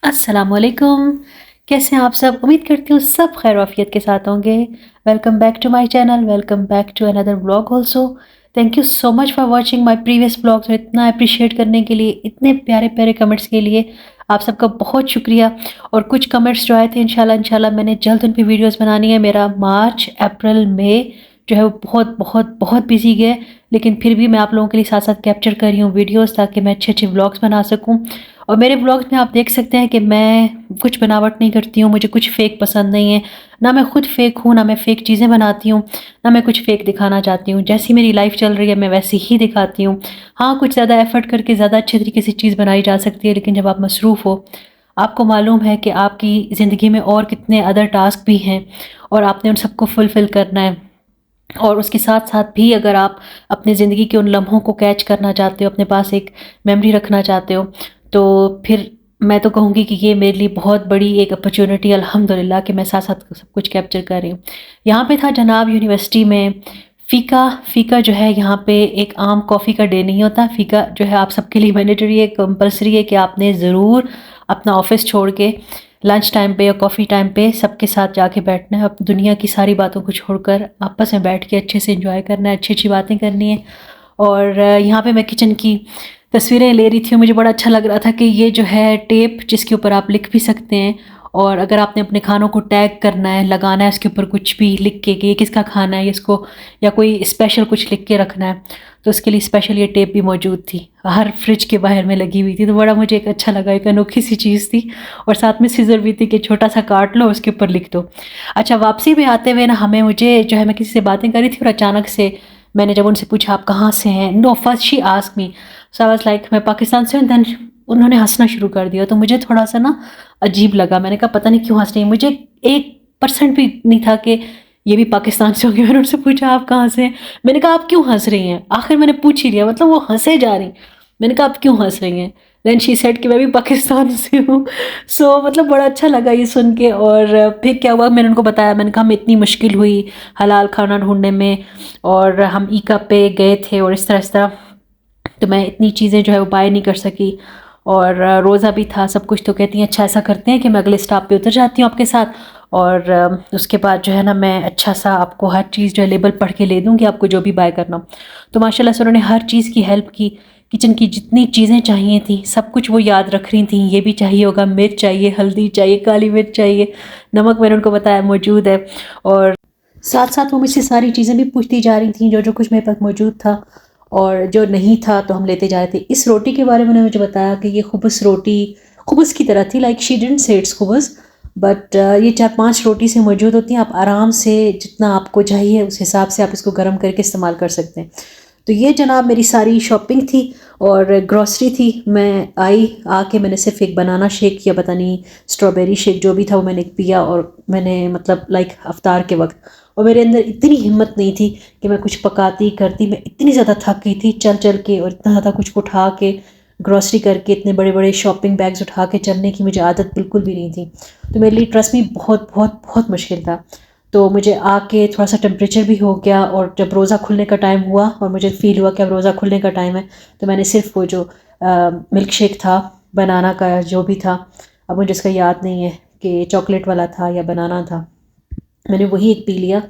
अस्सलामुअलैकुम। कैसे हैं आप सब? उम्मीद करती हूँ सब खैर आफियत के साथ होंगे। Welcome back to my channel, welcome back to another vlog also. Thank you so much for watching my previous vlogs और इतना अप्रिशिएट करने के लिए, इतने प्यारे-प्यारे कमेंट्स के लिए आप सबका बहुत शुक्रिया। और कुछ कमेंट्स जो आए थे इंशाल्लाह इंशाल्लाह मैंने जल्द उन पे वीडियोज़ बनानी है। मेरा मार्च, अप्रैल, मई जो है वो बहुत, बहुत, बहुत बिज़ी गए, लेकिन फिर भी मैं आप लोगों के लिए साथ-साथ कैप्चर कर रही हूँ वीडियोज़ ताकि मैं अच्छे-अच्छे व्लॉग्स बना सकूँ। और मेरे व्लॉग्स में आप देख सकते हैं कि मैं कुछ बनावट नहीं करती हूँ, मुझे कुछ फ़ेक पसंद नहीं है। ना मैं खुद फ़ेक हूँ, ना मैं फ़ेक चीज़ें बनाती हूँ, ना मैं कुछ फ़ेक दिखाना चाहती हूँ। जैसी मेरी लाइफ़ चल रही है मैं वैसी ही दिखाती हूँ। हाँ, कुछ ज़्यादा एफ़र्ट करके ज़्यादा अच्छे तरीके से चीज़ बनाई जा सकती है, लेकिन जब आप मसरूफ़ हो, आपको मालूम है कि आपकी ज़िंदगी में और कितने अदर टास्क भी हैं और आपने उन सबको फुलफ़िल करना है। और उसके साथ-साथ भी अगर आप अपनी ज़िंदगी के उन लम्हों को कैच करना चाहते हो, अपने पास एक मेमोरी रखना चाहते हो, तो फिर मैं तो कहूँगी कि ये मेरे लिए बहुत बड़ी एक अपॉर्च्युनिटी अल्हम्दुलिल्लाह कि मैं साथ-साथ सब कुछ कैप्चर कर रही हूँ। यहाँ पे था जनाब यूनिवर्सिटी में फ़ीका। फ़ीका जो है यहाँ पे एक आम कॉफ़ी का डे नहीं होता। फ़ीका जो है आप सबके लिए मैंडेटरी है, कंपल्सरी है कि आपने ज़रूर अपना ऑफ़िस छोड़ के लंच टाइम पे या कॉफ़ी टाइम पे सबके साथ जाके बैठना है। अब दुनिया की सारी बातों को छोड़कर आपस में बैठ के अच्छे से एंजॉय करना है, अच्छी-अच्छी बातें करनी है। और यहाँ पे मैं किचन की तस्वीरें ले रही थी और मुझे बड़ा अच्छा लग रहा था कि ये जो है टेप जिसके ऊपर आप लिख भी सकते हैं, और अगर आपने अपने खानों को टैग करना है, लगाना है उसके ऊपर कुछ भी लिख के कि ये किसका खाना है, इसको या कोई स्पेशल कुछ लिख के रखना है, तो उसके लिए स्पेशल ये टेप भी मौजूद थी। हर फ्रिज के बाहर में लगी हुई थी, तो बड़ा मुझे एक अच्छा लगा, एक अनोखी सी चीज़ थी। और साथ में सीज़र भी थी कि छोटा-सा काट लो उसके ऊपर लिख दो। अच्छा, वापसी में आते हुए ना हमें मुझे जो है मैं किसी से बातें कर रही थी और अचानक से मैंने जब उनसे पूछा आप कहाँ से हैं? No, first she asked me, so I was like मैं पाकिस्तान से हूँ। देन उन्होंने हँसना शुरू कर दिया, तो मुझे थोड़ा-सा ना अजीब लगा। मैंने कहा पता नहीं क्यों हँस रही हैं? मुझे 1% भी नहीं था कि ये भी पाकिस्तान से होंगे। मैंने उनसे पूछा आप कहाँ से हैं? मैंने कहा आप क्यों हँस रही हैं? आखिर मैंने पूछ ही लिया, मतलब वो हँसे जा रही। मैंने कहा आप क्यों हँस रही हैं? देन शी सेड कि मैं भी पाकिस्तान से हूँ। सो मतलब बड़ा अच्छा लगा ये सुन के। और फिर क्या हुआ, मैंने उनको बताया, मैंने कहा हमें इतनी मुश्किल हुई हलाल खाना ढूँढने में और हम ईका पे गए थे और इस तरह, तो मैं इतनी चीज़ें जो है वो बाय नहीं कर सकी। और रोज़ा भी था, सब कुछ। तो कहती हैं अच्छा ऐसा करते हैं कि मैं अगले स्टॉप पे उतर जाती हूँ आपके साथ, और उसके बाद जो है ना मैं अच्छा सा आपको हर चीज़ जो है लेबल पढ़ के ले दूँगी, आपको जो भी बाय करना हो। तो माशाल्लाह से उन्होंने हर चीज़ की हेल्प की। किचन की जितनी चीज़ें चाहिए थी सब कुछ वो याद रख रही थी। ये भी चाहिए होगा, मिर्च चाहिए, हल्दी चाहिए, काली मिर्च चाहिए, नमक मैंने उनको बताया मौजूद है। और साथ-साथ वो मुझसे सारी चीज़ें भी पूछती जा रही थीं, जो-जो कुछ मेरे पास मौजूद था, और जो नहीं था तो हम लेते जा रहे थे। इस रोटी के बारे में उन्होंने मुझे बताया कि ये खुबज़ रोटी खुबज़ की तरह थी, like she didn't say it's खुबज़, बट ये 4-5 रोटी से मौजूद होती हैं। आप आराम से जितना आपको चाहिए उस हिसाब से आप इसको गर्म करके इस्तेमाल कर सकते हैं। तो ये जनाब मेरी सारी शॉपिंग थी और ग्रॉसरी थी। मैं आई, आके मैंने सिर्फ़ एक बनाना शेक या पता नहीं स्ट्रॉबेरी शेक जो भी था वो मैंने पिया, और मैंने मतलब लाइक अफ्तार के वक़्त। और मेरे अंदर इतनी हिम्मत नहीं थी कि मैं कुछ पकाती करती। मैं इतनी ज़्यादा थक गई थी चल-चल के, और इतना ज़्यादा कुछ उठा के ग्रॉसरी करके, इतने बड़े-बड़े शॉपिंग बैग्स उठा के चलने की मुझे आदत बिल्कुल भी नहीं थी। तो मेरे लिए ट्रस्ट मी बहुत, बहुत, बहुत मुश्किल था। तो मुझे आके थोड़ा-सा टेम्परेचर भी हो गया, और जब रोज़ा खुलने का टाइम हुआ और मुझे फ़ील हुआ कि अब रोज़ा खुलने का टाइम है, तो मैंने सिर्फ़ वो जो मिल्क शेक था, बनाना का जो भी था, अब मुझे इसका याद नहीं है कि चॉकलेट वाला था या बनाना था, मैंने वही एक पी लिया।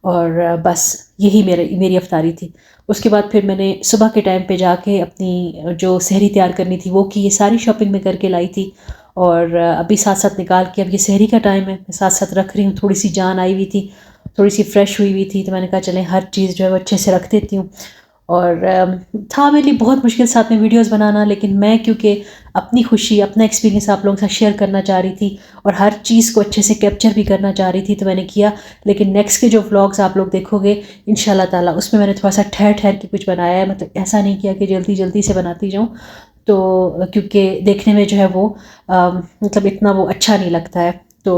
और बस यही मेरी अफ्तारी थी। उसके बाद फिर मैंने सुबह के टाइम पे जाके अपनी जो सहरी तैयार करनी थी वो की। ये सारी शॉपिंग मैं करके लाई थी, और अभी साथ-साथ निकाल के अब ये सहरी का टाइम है, मैं साथ-साथ रख रही हूँ। थोड़ी-सी जान आई हुई थी, थोड़ी-सी फ्रेश हुई हुई थी, तो मैंने कहा चलें हर चीज़ जो है वो अच्छे से रख देती हूँ। और था मेरे लिए बहुत मुश्किल साथ में वीडियोस बनाना, लेकिन मैं क्योंकि अपनी खुशी, अपना एक्सपीरियंस आप लोगों के साथ शेयर करना चाह रही थी और हर चीज़ को अच्छे से कैप्चर भी करना चाह रही थी, तो मैंने किया। लेकिन नेक्स्ट के जो व्लॉग्स आप लोग देखोगे इंशाल्लाह ताला, उसमें मैंने थोड़ा-सा ठहर-ठहर के कुछ बनाया है। मतलब ऐसा नहीं किया कि जल्दी-जल्दी से बनाती जाऊँ, तो क्योंकि देखने में जो है वो मतलब इतना वो अच्छा नहीं लगता है। तो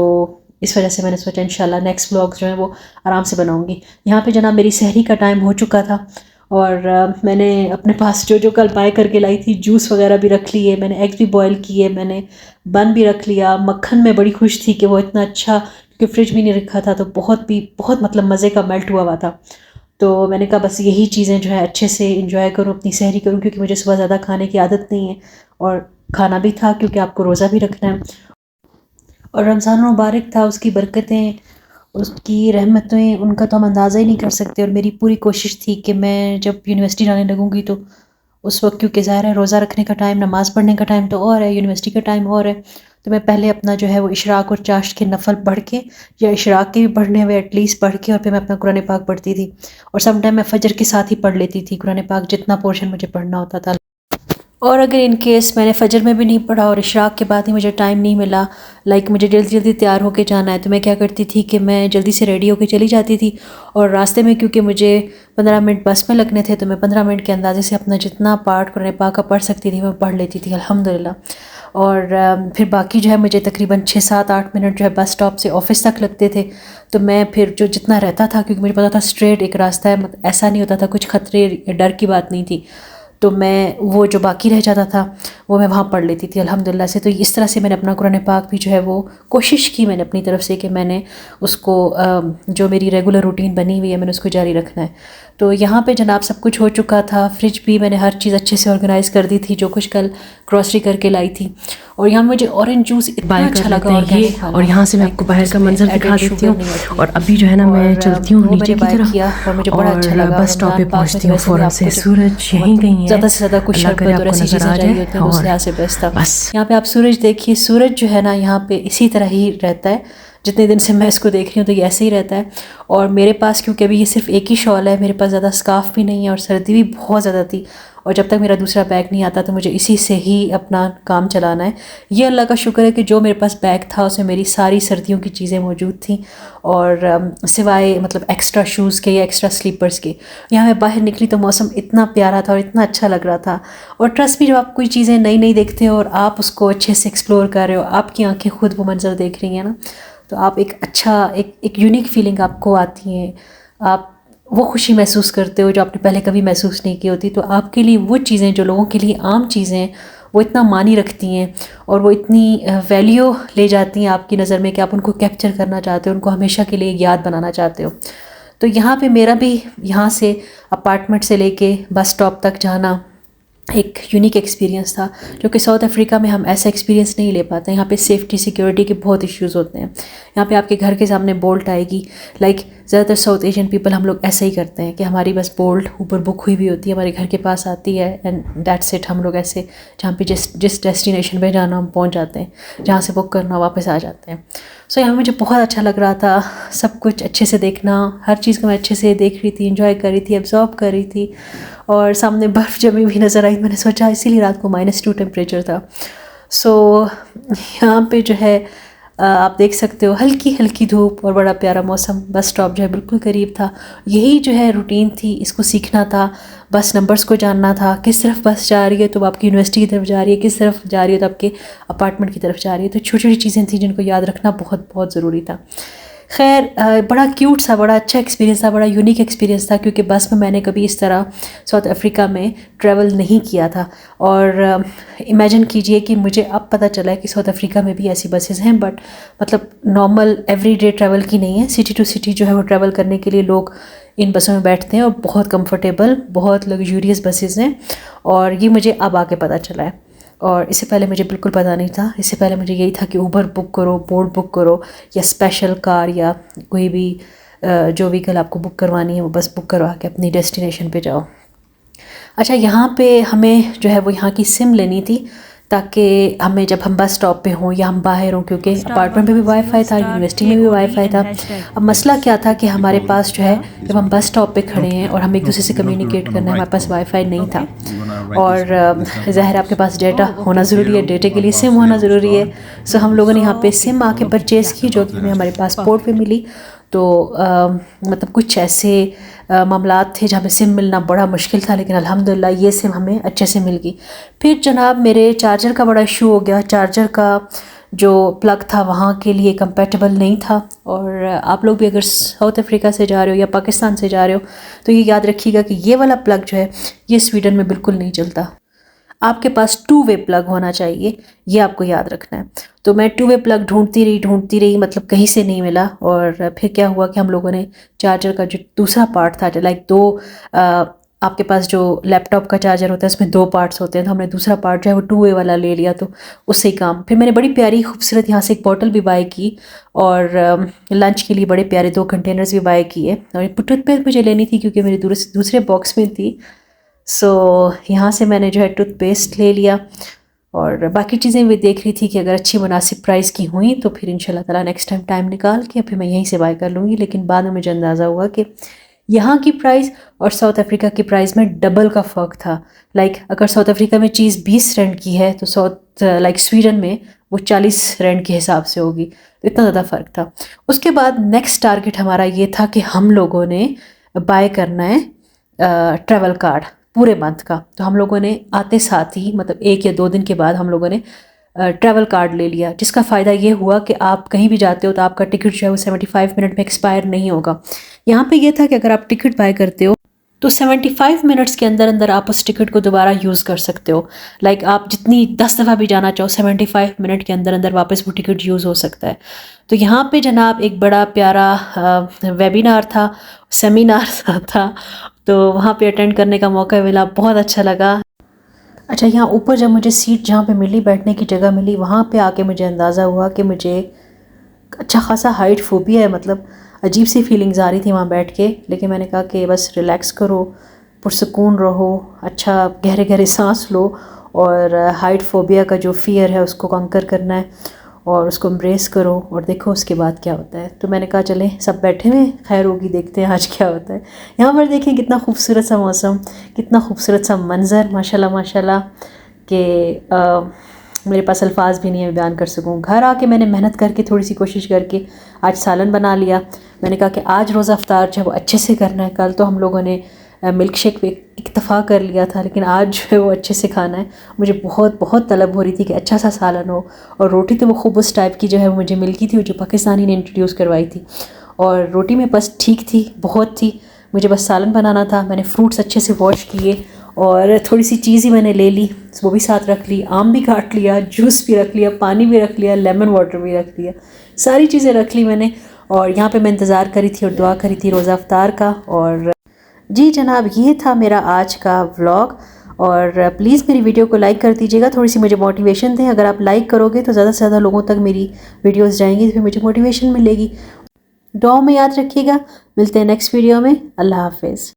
इस वजह से मैंने सोचा इंशाल्लाह नेक्स्ट व्लॉग्स जो है वो आराम से बनाऊँगी। यहाँ पे जनाब मेरी सहरी का टाइम हो चुका था, और मैंने अपने पास जो-जो कल बाय करके लाई थी, जूस वगैरह भी रख लिए, मैंने एग्स भी बॉयल किए, मैंने बन भी रख लिया। मक्खन में बड़ी खुश थी कि वो इतना अच्छा, क्योंकि फ्रिज में नहीं रखा था, तो बहुत मतलब मज़े का मेल्ट हुआ हुआ था। तो मैंने कहा बस यही चीज़ें जो है अच्छे से एंजॉय करूँ, अपनी सहरी करूँ, क्योंकि मुझे सुबह ज़्यादा खाने की आदत नहीं है। और खाना भी था क्योंकि आपको रोज़ा भी रखना है, और रमज़ान मुबारक था, उसकी बरकतें, उसकी रहमतें, उनका तो हम अंदाज़ा ही नहीं कर सकते। और मेरी पूरी कोशिश थी कि मैं जब यूनिवर्सिटी जाने लगूँगी तो उस वक्त, क्योंकि ज़ाहिर है रोज़ा रखने का टाइम, नमाज़ पढ़ने का टाइम तो और है, यूनिवर्सिटी का टाइम और है, तो मैं पहले अपना जो है वो इशराक और चाश्त के नफल पढ़ के, या इशराक के भी पढ़ने हुए एटलीस्ट पढ़ के, और फिर मैं अपना कुरान पाक पढ़ती थी। और सम टाइम मैं फजर के साथ ही पढ़ लेती थी कुरान पाक, जितना पोर्शन मुझे पढ़ना होता था। और अगर इन केस मैंने फ़जर में भी नहीं पढ़ा और इशराक के बाद ही मुझे टाइम नहीं मिला, लाइक मुझे जल्दी जल्दी तैयार होके जाना है, तो मैं क्या करती थी कि मैं जल्दी से रेडी होके चली जाती थी। और रास्ते में क्योंकि मुझे 15 मिनट बस में लगने थे, तो मैं 15 मिनट के अंदाजे से अपना जितना पार्ट कुरान पाक का पढ़ सकती थी मैं पढ़ लेती थी अल्हम्दुलिल्लाह। और फिर बाकी जो है मुझे तकरीबन 6-7-8 मिनट जो है बस स्टॉप से ऑफ़िस तक लगते थे। तो मैं फिर जो जितना रहता था, क्योंकि मुझे पता था स्ट्रेट एक रास्ता है, मतलब ऐसा नहीं होता था, कुछ ख़तरे या डर की बात नहीं थी, तो मैं वो जो बाकी रह जाता था वो मैं वहाँ पढ़ लेती थी अल्हम्दुलिल्लाह से। तो इस तरह से मैंने अपना कुरान पाक भी जो है वो कोशिश की मैंने अपनी तरफ से कि मैंने उसको जो मेरी रेगुलर रूटीन बनी हुई है मैंने उसको जारी रखना है। तो यहाँ पे जनाब सब कुछ हो चुका था, फ्रिज भी मैंने हर चीज़ अच्छे से ऑर्गेनाइज़ कर दी थी, जो कुछ कल ग्रॉसरी करके लाई थी। और यहाँ मुझे ऑरेंज जूस इतना अच्छा लगा और यहाँ से मैं आपको बाहर का मंजर दिखा देती हूँ। और अभी जो है ना मैं चलती हूँ नीचे की तरफ और मुझे बड़ा अच्छा लगा। बस स्टॉप पे पहुँचती हूँ फ़ौरन से। सूरज यहीं कहीं है, ज़्यादा से ज़्यादा कुछ शरबत और ऐसी चीज़ें चाहिए होती हैं, उस लिहाज से बेस्ट था। बस यहाँ पे आप सूरज देखिए, सूरज जो है ना यहाँ पे इसी तरह ही रहता है, जितने दिन से मैं इसको देख रही हूँ तो ये ऐसे ही रहता है। और मेरे पास क्योंकि अभी ये सिर्फ एक ही शॉल है, मेरे पास ज़्यादा स्कार्फ भी नहीं है और सर्दी भी बहुत ज़्यादा थी, और जब तक मेरा दूसरा बैग नहीं आता तो मुझे इसी से ही अपना काम चलाना है। ये अल्लाह का शुक्र है कि जो मेरे पास बैग था उसमें मेरी सारी सर्दियों की चीज़ें मौजूद थी, और सिवाय मतलब एक्स्ट्रा शूज़ के या एक्स्ट्रा स्लीपर्स के। यहाँ मैं बाहर निकली तो मौसम इतना प्यारा था और इतना अच्छा लग रहा था। और ट्रस्ट भी, जब आप कोई चीज़ें नई नई देखते हो और आप उसको अच्छे से एक्सप्लोर कर रहे हो, आपकी आंखें खुद वो मंजर देख रही हैं ना, तो आप एक यूनिक फीलिंग आपको आती है, आप वो खुशी महसूस करते हो जो आपने पहले कभी महसूस नहीं की होती। तो आपके लिए वो चीज़ें जो लोगों के लिए आम चीज़ें हैं वो इतना मानी रखती हैं और वो इतनी वैल्यू ले जाती हैं आपकी नज़र में कि आप उनको कैप्चर करना चाहते हो, उनको हमेशा के लिए याद बनाना चाहते हो। तो यहाँ पे मेरा भी यहाँ से अपार्टमेंट से लेके बस स्टॉप तक जाना एक यूनिक एक्सपीरियंस था, जो कि साउथ अफ्रीका में हम ऐसा एक्सपीरियंस नहीं ले पाते। यहाँ पे सेफ्टी सिक्योरिटी के बहुत इश्यूज़ होते हैं। यहाँ पे आपके घर के सामने बोल्ट आएगी, लाइक ज़्यादातर साउथ एशियन पीपल हम लोग ऐसे ही करते हैं कि हमारी बस बोल्ट ऊपर बुक हुई भी होती है, हमारे घर के पास आती है, एंड दैट्स इट। हम लोग ऐसे जहाँ पे जिस डेस्टिनेशन पे जाना हम पहुँच जाते हैं, जहाँ से बुक करना वापस आ जाते हैं। सो यहाँ मुझे बहुत अच्छा लग रहा था, सब कुछ अच्छे से देखना, हर चीज़ को मैं अच्छे से देख रही थी, एंजॉय कर रही थी, एब्जॉर्ब कर रही थी। और सामने बर्फ़ जमी हुई नज़र आई, मैंने सोचा इसीलिए रात को -2 टेम्परेचर था। सो यहाँ पे जो है आप देख सकते हो हल्की हल्की धूप और बड़ा प्यारा मौसम। बस स्टॉप जो है बिल्कुल करीब था। यही जो है रूटीन थी, इसको सीखना था, बस नंबर्स को जानना था, किस तरफ बस जा रही है तो आपकी यूनिवर्सिटी की तरफ जा रही है, किस तरफ जा रही है तो आपके अपार्टमेंट की तरफ जा रही है। तो छोटी छोटी चीज़ें थी जिनको याद रखना बहुत बहुत ज़रूरी था। खैर बड़ा क्यूट सा, बड़ा अच्छा एक्सपीरियंस था, बड़ा यूनिक एक्सपीरियंस था, क्योंकि बस में मैंने कभी इस तरह साउथ अफ्रीका में ट्रैवल नहीं किया था। और इमेजिन कीजिए कि मुझे अब पता चला है कि साउथ अफ्रीका में भी ऐसी बसेस हैं, बट मतलब नॉर्मल एवरीडे ट्रैवल की नहीं है। सिटी टू सिटी जो है वो ट्रैवल करने के लिए लोग इन बसों में बैठते हैं, और बहुत कंफर्टेबल, बहुत लग्जूरियस बसेस हैं। और ये मुझे अब आके पता चला है, और इससे पहले मुझे बिल्कुल पता नहीं था। इससे पहले मुझे यही था कि ऊबर बुक करो, बोट बुक करो, या स्पेशल कार, या कोई भी जो व्हीकल आपको बुक करवानी है वो बस बुक करवा के अपनी डेस्टिनेशन पे जाओ। अच्छा, यहाँ पे हमें जो है वो यहाँ की सिम लेनी थी, ताकि हमें जब हम बस स्टॉप पे हों या हम बाहर हों, क्योंकि अपार्टमेंट में भी वाईफाई था, यूनिवर्सिटी में भी वाईफाई था। अब मसला क्या था कि हमारे पास जो है, जब हम बस स्टॉप पे खड़े हैं और हम एक दूसरे से कम्युनिकेट करना है, हमारे पास वाईफाई नहीं था। और ज़ाहिर आपके पास डेटा होना ज़रूरी है, डेटे के लिए सिम होना ज़रूरी है। सो हम लोगों ने यहाँ पे सिम आके परचेज़ की, जो कि हमें हमारे पासपोर्ट पे मिली। तो मतलब कुछ ऐसे मामलात थे जहाँ पे सिम मिलना बड़ा मुश्किल था, लेकिन अल्हम्दुलिल्लाह ये सिम हमें अच्छे से मिल गई। फिर जनाब मेरे चार्जर का बड़ा इशू हो गया, चार्जर का जो प्लग था वहाँ के लिए कंपैटिबल नहीं था। और आप लोग भी अगर साउथ अफ्रीका से जा रहे हो या पाकिस्तान से जा रहे हो तो ये याद रखिएगा कि ये वाला प्लग जो है ये स्वीडन में बिल्कुल नहीं चलता। आपके पास 2 वे प्लग होना चाहिए, ये आपको याद रखना है। तो मैं 2 वे प्लग ढूंढती रही, मतलब कहीं से नहीं मिला। और फिर क्या हुआ कि हम लोगों ने चार्जर का जो दूसरा पार्ट था, लाइक 2 आपके पास जो लैपटॉप का चार्जर होता है उसमें 2 पार्ट्स होते हैं, तो हमने दूसरा पार्ट जो है वो 2 वे वाला ले लिया, तो उससे ही काम। फिर मैंने बड़ी प्यारी खूबसूरत यहाँ से एक बॉटल भी बाय की और लंच के लिए बड़े प्यारे 2 कंटेनर्स भी बाय किए। और टूथपेस्ट मुझे लेनी थी क्योंकि मेरे दूसरे बॉक्स में थी, सो यहाँ से मैंने जो है टूथपेस्ट ले लिया। और बाकी चीज़ें भी देख रही थी कि अगर अच्छी मुनासिब प्राइस की हुई तो फिर इंशाल्लाह ताला नेक्स्ट टाइम निकाल के फिर मैं यहीं से बाय कर लूँगी। लेकिन बाद में मुझे अंदाज़ा हुआ कि यहाँ की प्राइस और साउथ अफ्रीका की प्राइस में डबल का फ़र्क था। लाइक अगर साउथ अफ्रीका में चीज़ 20 रैंड की है तो स्वीडन में वो 40 रैंड के हिसाब से होगी, तो इतना ज़्यादा फ़र्क था। उसके बाद नेक्स्ट टारगेट हमारा ये था कि हम लोगों ने बाय करना है ट्रैवल कार्ड पूरे मंथ का। तो हम लोगों ने आते साथ ही मतलब 1 या 2 दिन के बाद हम लोगों ने ट्रैवल कार्ड ले लिया, जिसका फ़ायदा ये हुआ कि आप कहीं भी जाते हो तो आपका टिकट जो है वो 75 मिनट में एक्सपायर नहीं होगा। यहाँ पे ये था कि अगर आप टिकट बाय करते हो तो 75 मिनट्स के अंदर अंदर आप उस टिकट को दोबारा यूज़ कर सकते हो। लाइक आप जितनी 10 दफ़ा भी जाना चाहो 75 मिनट के अंदर अंदर वापस वो टिकट यूज़ हो सकता है। तो यहाँ पे जनाब एक बड़ा प्यारा वेबिनार था, सेमिनार था, तो वहाँ पे अटेंड करने का मौका मिला, बहुत अच्छा लगा। अच्छा, यहाँ ऊपर जब मुझे सीट जहाँ पे मिली, बैठने की जगह मिली, वहाँ पे आके मुझे अंदाज़ा हुआ कि मुझे अच्छा खासा हाइट फोबिया है। मतलब अजीब सी फीलिंग्स आ रही थी वहाँ बैठ के, लेकिन मैंने कहा कि बस रिलैक्स करो, पुरसुकून रहो, अच्छा गहरे गहरे सांस लो और हाइट फोबिया का जो फ़ियर है उसको कंकर करना है और उसको एम्ब्रेस करो और देखो उसके बाद क्या होता है। तो मैंने कहा चले सब बैठे हुए, खैर होगी, देखते हैं आज क्या होता है। यहाँ पर देखिए कितना खूबसूरत सा मौसम, कितना खूबसूरत सा मंज़र, माशाल्लाह माशाल्लाह कि मेरे पास अल्फाज भी नहीं है बयान कर सकूँ। घर आके मैंने मेहनत करके थोड़ी सी कोशिश करके आज सालन बना लिया। मैंने कहा कि आज रोज़ा अफ्तार जो है वो अच्छे से करना है। कल तो हम लोगों ने मिल्क शेक पे इत्तफ़ा कर लिया था, लेकिन आज जो है वो अच्छे से खाना है। मुझे बहुत बहुत तलब हो रही थी कि अच्छा सा सालन हो, और रोटी तो वो खूब उस टाइप की जो है वो मुझे मिलती थी, जो पाकिस्तानी ने इंट्रोड्यूस करवाई थी, और रोटी में बस ठीक थी, बहुत थी। मुझे बस सालन बनाना था। मैंने फ्रूट्स अच्छे से वॉश किए और थोड़ी सी चीज़ ही मैंने ले ली, वो भी साथ रख ली, आम भी काट लिया, जूस भी रख लिया, पानी भी रख लिया, लेमन वाटर भी रख लिया, सारी चीज़ें रख ली मैंने। और यहाँ पे मैं इंतज़ार करी थी और दुआ करी थी रोज़ा अफ्तार का। और जी जनाब, ये था मेरा आज का व्लॉग, और प्लीज़ मेरी वीडियो को लाइक कर दीजिएगा, थोड़ी सी मुझे मोटिवेशन दें। अगर आप लाइक करोगे तो ज़्यादा से ज़्यादा लोगों तक मेरी वीडियोस जाएंगी, तो फिर मुझे मोटिवेशन मिलेगी। दुआ में याद रखिएगा। मिलते हैं नेक्स्ट वीडियो में। अल्लाह हाफिज़।